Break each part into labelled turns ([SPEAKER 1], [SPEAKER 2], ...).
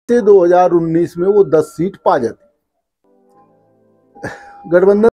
[SPEAKER 1] से 2019 में वो 10 सीट पा जाती। गठबंधन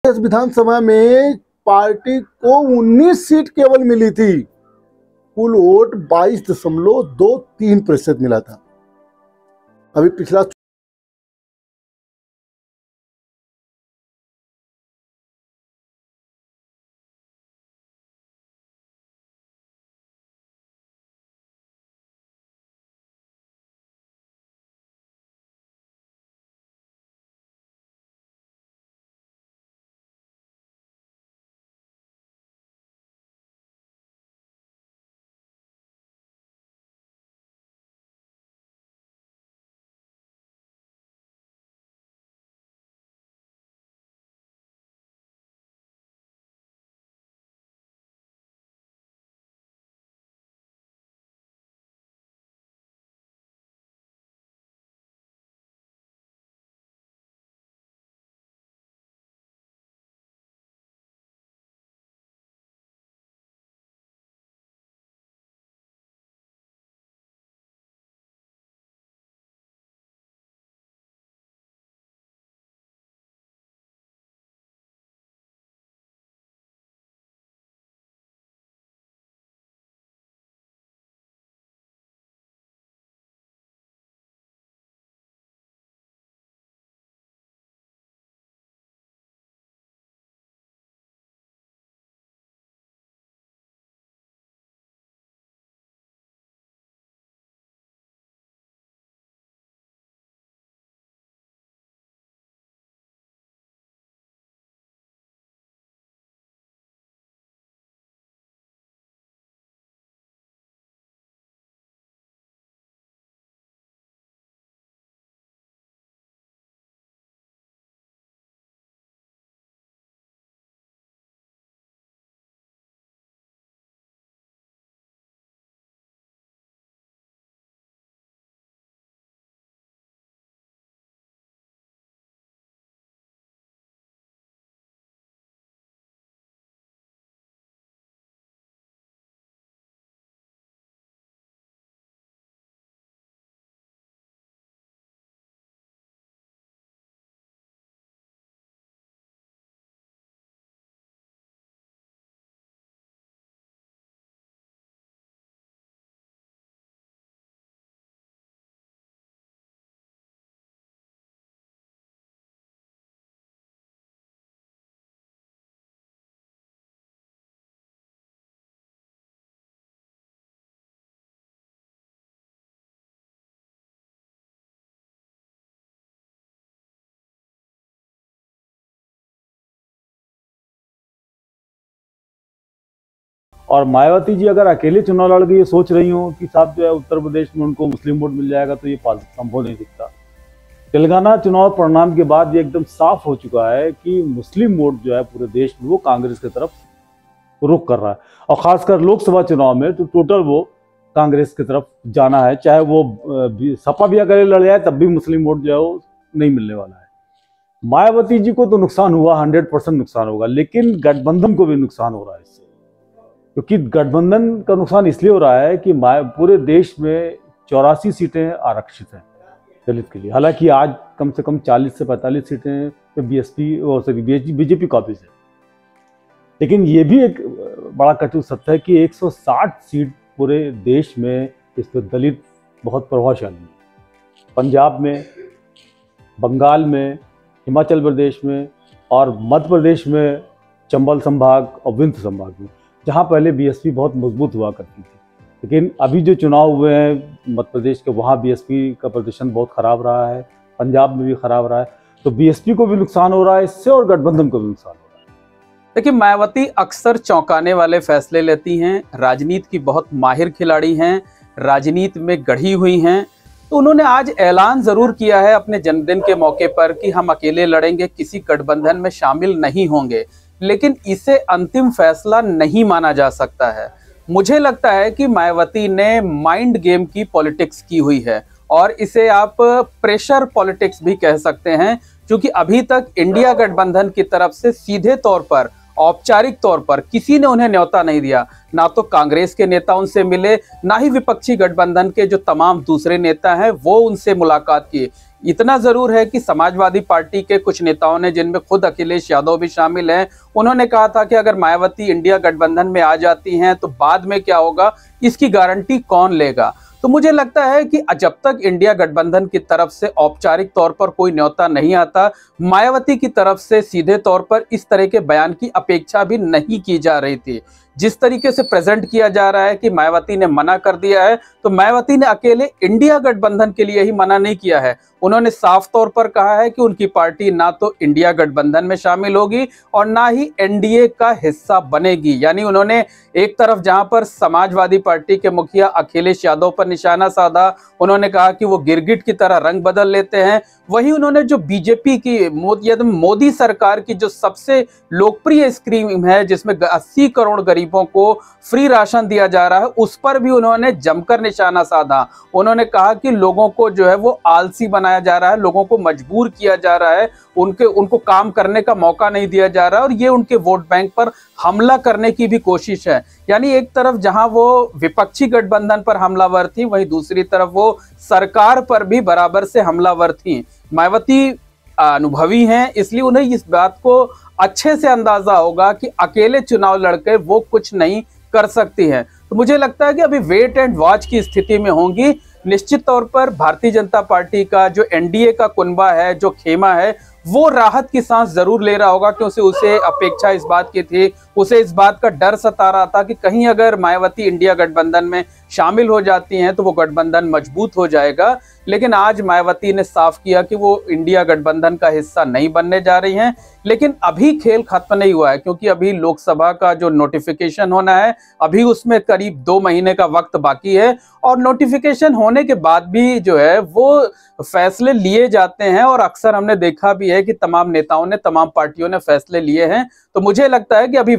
[SPEAKER 1] विधानसभा में पार्टी को 19 सीट केवल मिली थी। कुल वोट 22.23% मिला था। अभी पिछला
[SPEAKER 2] और मायावती जी अगर अकेले चुनाव लड़ के ये सोच रही हो कि साहब जो है उत्तर प्रदेश में उनको मुस्लिम वोट मिल जाएगा, तो ये संभव नहीं दिखता। तेलंगाना चुनाव परिणाम के बाद ये एकदम साफ हो चुका है कि मुस्लिम वोट जो है पूरे देश में वो कांग्रेस की तरफ रुख कर रहा है, और खासकर लोकसभा चुनाव में तो टोटल वो कांग्रेस की तरफ जाना है। चाहे वो सपा भी अगर लड़ जाए तब भी मुस्लिम वोट जो है वो नहीं मिलने वाला है। मायावती जी को तो नुकसान हुआ, 100% नुकसान होगा, लेकिन गठबंधन को भी नुकसान हो रहा है इससे। क्योंकि गठबंधन का नुकसान इसलिए हो रहा है कि पूरे देश में 84 सीटें आरक्षित हैं दलित के लिए। हालांकि आज कम से कम 40 से 45 सीटें बीजेपी काबिज है, लेकिन ये भी एक बड़ा कटु सत्य है कि 160 सीट पूरे देश में इस पर दलित बहुत प्रभावशाली है। पंजाब में, बंगाल में, हिमाचल प्रदेश में और मध्य प्रदेश में, चंबल संभाग और विंध्य संभाग में, जहाँ पहले बीएसपी बहुत मजबूत हुआ करती थी। लेकिन अभी जो चुनाव हुए हैं मध्य प्रदेश के, वहाँ बीएसपी का प्रदर्शन बहुत खराब रहा है, पंजाब में भी खराब रहा है। तो बीएसपी को भी नुकसान हो रहा है इससे, और गठबंधन को भी नुकसान हो रहा है।
[SPEAKER 3] देखिए, मायावती अक्सर चौंकाने वाले फैसले लेती हैं, राजनीति की बहुत माहिर खिलाड़ी हैं, राजनीति में गढ़ी हुई हैं। तो उन्होंने आज ऐलान जरूर किया है अपने जन्मदिन के मौके पर कि हम अकेले लड़ेंगे, किसी गठबंधन में शामिल नहीं होंगे, लेकिन इसे अंतिम फैसला नहीं माना जा सकता है। मुझे लगता है कि मायावती ने माइंड गेम की पॉलिटिक्स की हुई है, और इसे आप प्रेशर पॉलिटिक्स भी कह सकते हैं, क्योंकि अभी तक इंडिया गठबंधन की तरफ से सीधे तौर पर, औपचारिक तौर पर किसी ने उन्हें न्योता नहीं दिया। ना तो कांग्रेस के नेता उनसे मिले, ना ही विपक्षी गठबंधन के जो तमाम दूसरे नेता हैं वो उनसे मुलाकात किए। इतना जरूर है कि समाजवादी पार्टी के कुछ नेताओं ने, जिनमें खुद अखिलेश यादव भी शामिल हैं, उन्होंने कहा था कि अगर मायावती इंडिया गठबंधन में आ जाती हैं तो बाद में क्या होगा, इसकी गारंटी कौन लेगा। तो मुझे लगता है कि जब तक इंडिया गठबंधन की तरफ से औपचारिक तौर पर कोई न्योता नहीं आता, मायावती की तरफ से सीधे तौर पर इस तरह के बयान की अपेक्षा भी नहीं की जा रही थी। जिस तरीके से प्रेजेंट किया जा रहा है कि मायावती ने मना कर दिया है, तो मायावती ने अकेले इंडिया गठबंधन के लिए ही मना नहीं किया है। उन्होंने साफ तौर पर कहा है कि उनकी पार्टी ना तो इंडिया गठबंधन में शामिल होगी और ना ही एनडीए का हिस्सा बनेगी। यानी उन्होंने एक तरफ जहां पर समाजवादी पार्टी के मुखिया अखिलेश यादव पर निशाना साधा, उन्होंने कहा कि वो गिरगिट की तरह रंग बदल लेते हैं, वहीं उन्होंने जो बीजेपी की मोदी सरकार की जो सबसे लोकप्रिय स्कीम है, जिसमें 80 करोड़ गरीबों को फ्री राशन दिया जा रहा है, उस पर भी उन्होंने जमकर निशाना साधा। उन्होंने कहा कि लोगों को जो है वो आलसी बनाया जा रहा है, लोगों को मजबूर किया जा रहा है, उनको काम करने का मौका नहीं दिया जा रहा है, और ये उनके वोट बैंक पर हमला करने की भी कोशिश है। यानी एक तरफ जहां वो विपक्षी गठबंधन पर हमलावर थी, वहीं दूसरी तरफ वो सरकार पर भी बराबर से हमलावर थी। मायावती अनुभवी हैं, इसलिए उन्हें इस बात को अच्छे से अंदाजा होगा कि अकेले चुनाव लड़के वो कुछ नहीं कर सकती हैं। तो मुझे लगता है कि अभी वेट एंड वॉच की स्थिति में होंगी। निश्चित तौर पर भारतीय जनता पार्टी का जो एनडीए का कुनबा है, जो खेमा है, वो राहत की सांस जरूर ले रहा होगा, क्योंकि उसे अपेक्षा इस बात की थी, उसे इस बात का डर सता रहा था कि कहीं अगर मायावती इंडिया गठबंधन में शामिल हो जाती हैं तो वो गठबंधन मजबूत हो जाएगा। लेकिन आज मायावती ने साफ किया कि वो इंडिया गठबंधन का हिस्सा नहीं बनने जा रही हैं। लेकिन अभी खेल खत्म नहीं हुआ है, क्योंकि अभी लोकसभा का जो नोटिफिकेशन होना है, अभी उसमें करीब 2 महीने का वक्त बाकी है, और नोटिफिकेशन होने के बाद भी जो है वो फैसले लिए जाते हैं, और अक्सर हमने देखा भी है कि तमाम नेताओं ने, तमाम पार्टियों ने फैसले लिए हैं। तो मुझे लगता है कि अभी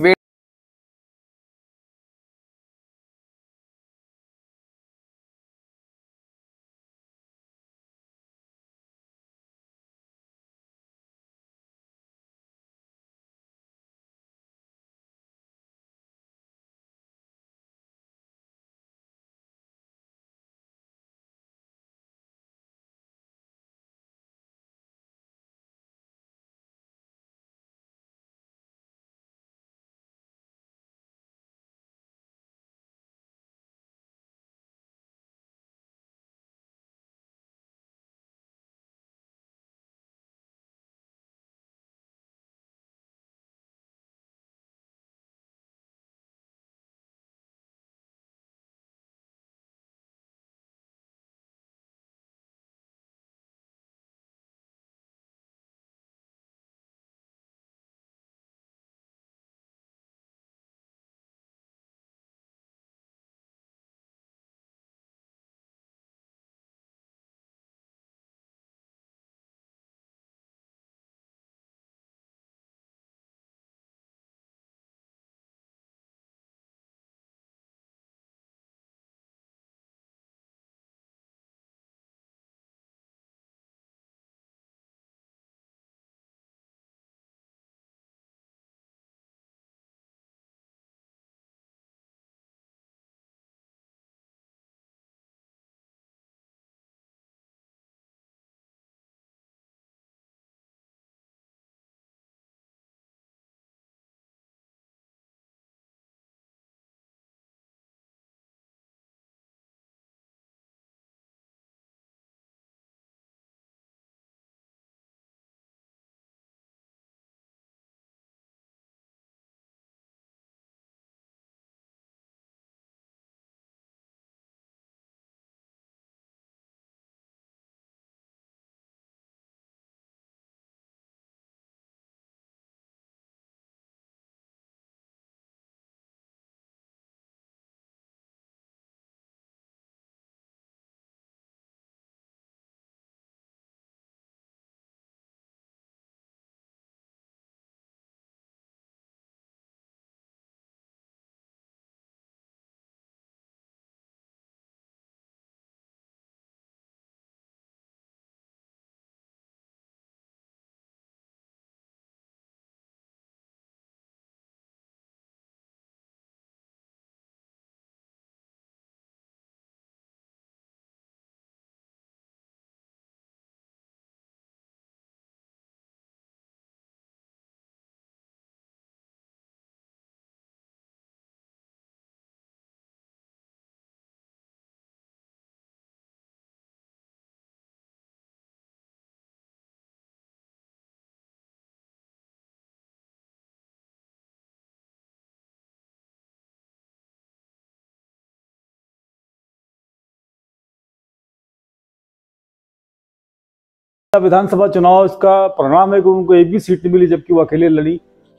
[SPEAKER 2] विधानसभा चुनाव इसका परिणाम है कि उनको एक भी सीट नहीं मिली, जबकि वो अकेले लड़ी।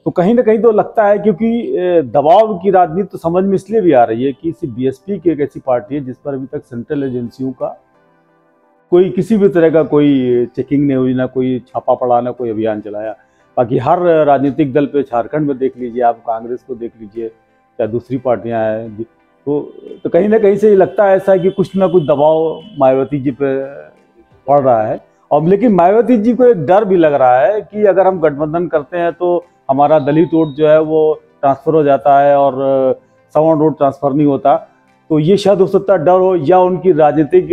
[SPEAKER 2] तो कहीं ना कहीं तो लगता है, क्योंकि दबाव की राजनीति तो समझ में इसलिए भी आ रही है कि बीएसपी की एक ऐसी पार्टी है जिस पर अभी तक सेंट्रल एजेंसियों का कोई किसी भी तरह का कोई चेकिंग नहीं हुई, ना कोई छापा पड़ा, ना कोई अभियान चलाया। बाकी हर राजनीतिक दल पे, झारखंड में देख लीजिए आप, कांग्रेस को देख लीजिए, या दूसरी पार्टियां हैं, तो कहीं ना कहीं से ये लगता है ऐसा है कि कुछ ना कुछ दबाव मायावती जी पे पड़ रहा है। और लेकिन मायावती जी को एक डर भी लग रहा है कि अगर हम गठबंधन करते हैं तो हमारा दलित वोट जो है वो ट्रांसफर हो जाता है और सवर्ण वोट ट्रांसफर नहीं होता। तो ये शायद हो सकता है डर हो, या उनकी राजनीतिक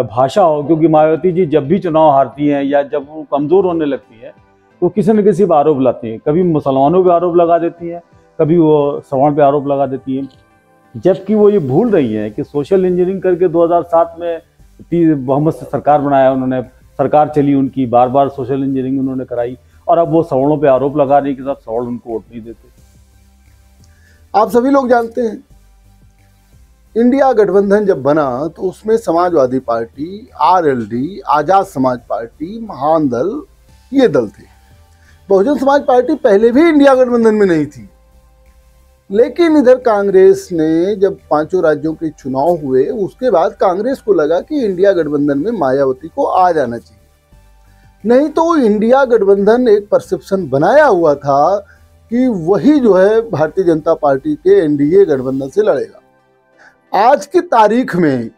[SPEAKER 2] भाषा हो, क्योंकि मायावती जी जब भी चुनाव हारती हैं या जब वो कमजोर होने लगती है तो किसी न किसी पर आरोप लाती हैं। कभी मुसलमानों पे आरोप लगा देती हैं, कभी वो सवर्ण पे आरोप लगा देती हैं, जबकि वो ये भूल रही हैं कि सोशल इंजीनियरिंग करके 2007 में बहुमत से सरकार बनाया उन्होंने, सरकार चली उनकी, बार बार सोशल इंजीनियरिंग उन्होंने कराई, और अब वो सवर्णों पे आरोप लगा रही कि सब सवर्ण उनको वोट नहीं देते।
[SPEAKER 1] आप सभी लोग जानते हैं इंडिया गठबंधन जब बना तो उसमें Samajwadi party, RLD, Azad Samaj party, महान दल, ये दल थे। बहुजन समाज पार्टी पहले भी इंडिया गठबंधन में नहीं थी, लेकिन इधर कांग्रेस ने जब 5 राज्यों के चुनाव हुए उसके बाद कांग्रेस को लगा कि इंडिया गठबंधन में मायावती को आ जाना चाहिए। नहीं तो इंडिया गठबंधन एक परसेप्शन बनाया हुआ था कि वही जो है भारतीय जनता पार्टी के एनडीए गठबंधन से लड़ेगा। आज की तारीख में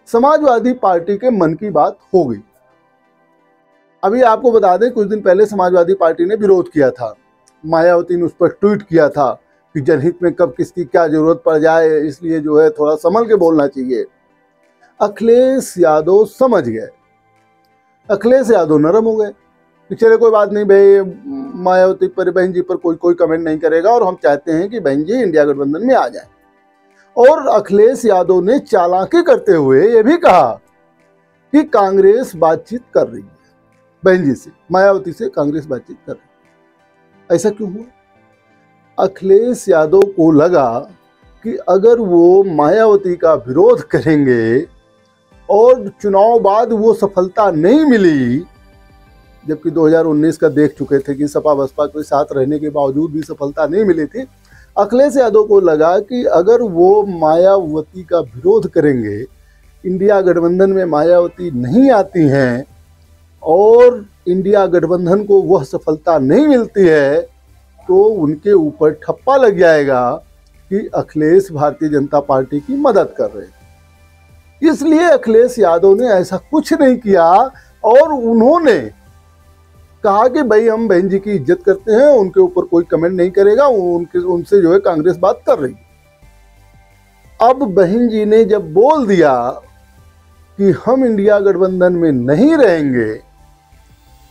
[SPEAKER 1] समाजवादी पार्टी के मन की बात हो गई। अभी आपको बता दें, कुछ दिन पहले समाजवादी पार्टी ने विरोध किया था, मायावती ने उस पर ट्वीट किया था कि जनहित में कब किसकी क्या जरूरत पड़ जाए, इसलिए जो है थोड़ा संभल के बोलना चाहिए। अखिलेश यादव समझ गए, अखिलेश यादव नरम हो गए कि चले कोई बात नहीं भाई, मायावती पर, बहन जी पर कोई कमेंट नहीं करेगा और हम चाहते हैं कि बहन जी इंडिया गठबंधन में आ जाए। और अखिलेश यादव ने चालाकी करते हुए ये भी कहा कि कांग्रेस बातचीत कर रही है बहन जी से, मायावती से कांग्रेस बातचीत कर रही है। ऐसा क्यों हुआ? अखिलेश यादव को लगा कि अगर वो मायावती का विरोध करेंगे और चुनाव बाद वो सफलता नहीं मिली, जबकि 2019 का देख चुके थे कि सपा बसपा के साथ रहने के बावजूद भी सफलता नहीं मिली थी, अखिलेश यादव को लगा कि अगर वो मायावती का विरोध करेंगे, इंडिया गठबंधन में मायावती नहीं आती हैं और इंडिया गठबंधन को वह सफलता नहीं मिलती है, तो उनके ऊपर ठप्पा लग जाएगा कि अखिलेश भारतीय जनता पार्टी की मदद कर रहे हैं। इसलिए अखिलेश यादव ने ऐसा कुछ नहीं किया और उन्होंने कहा कि भाई हम बहन जी की इज्जत करते हैं, उनके ऊपर कोई कमेंट नहीं करेगा, उनसे जो है कांग्रेस बात कर रही। अब बहन जी ने जब बोल दिया कि हम इंडिया गठबंधन में नहीं रहेंगे,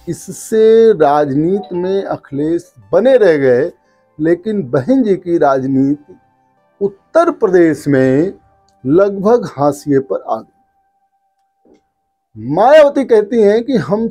[SPEAKER 1] इससे राजनीति में अखिलेश बने रह गए, लेकिन बहन जी की राजनीति उत्तर प्रदेश में लगभग हाशिए पर आ गई। मायावती कहती हैं कि हम